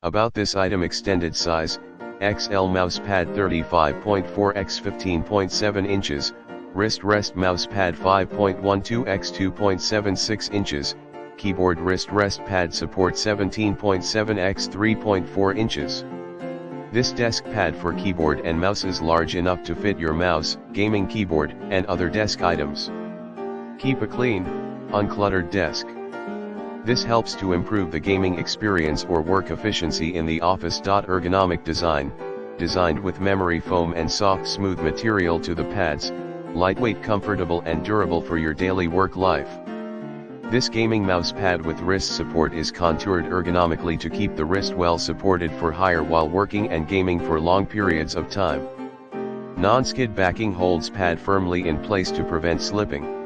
About this item: extended size, XL mousepad 35.4 x 15.7 inches, wrist rest mousepad 5.12 x 2.76 inches, keyboard wrist rest pad support 17.7 x 3.4 inches. This desk pad for keyboard and mouse is large enough to fit your mouse, gaming keyboard, and other desk items. Keep a clean, uncluttered desk. This helps to improve the gaming experience or work efficiency in the office. Ergonomic design, designed with memory foam and soft smooth material to the pads, lightweight, comfortable and durable for your daily work life. This gaming mouse pad with wrist support is contoured ergonomically to keep the wrist well supported for hire while working and gaming for long periods of time. Non-skid backing holds pad firmly in place to prevent slipping.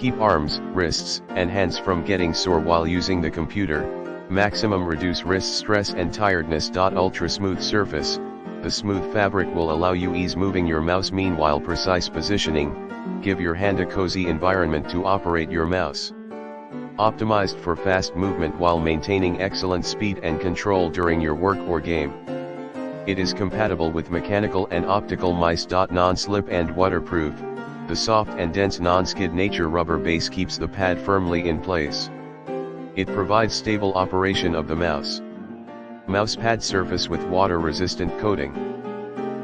Keep arms, wrists, and hands from getting sore while using the computer. Maximum reduce wrist stress and tiredness. Ultra smooth surface, the smooth fabric will allow you ease moving your mouse. Meanwhile, precise positioning, give your hand a cozy environment to operate your mouse. Optimized for fast movement while maintaining excellent speed and control during your work or game. It is compatible with mechanical and optical mice. Non-slip and waterproof, the soft and dense non-skid nature rubber base keeps the pad firmly in place. It provides stable operation of the mouse. Mousepad surface with water-resistant coating.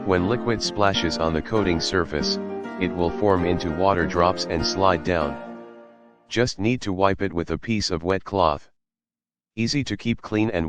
When liquid splashes on the coating surface, it will form into water drops and slide down. Just need to wipe it with a piece of wet cloth. Easy to keep clean and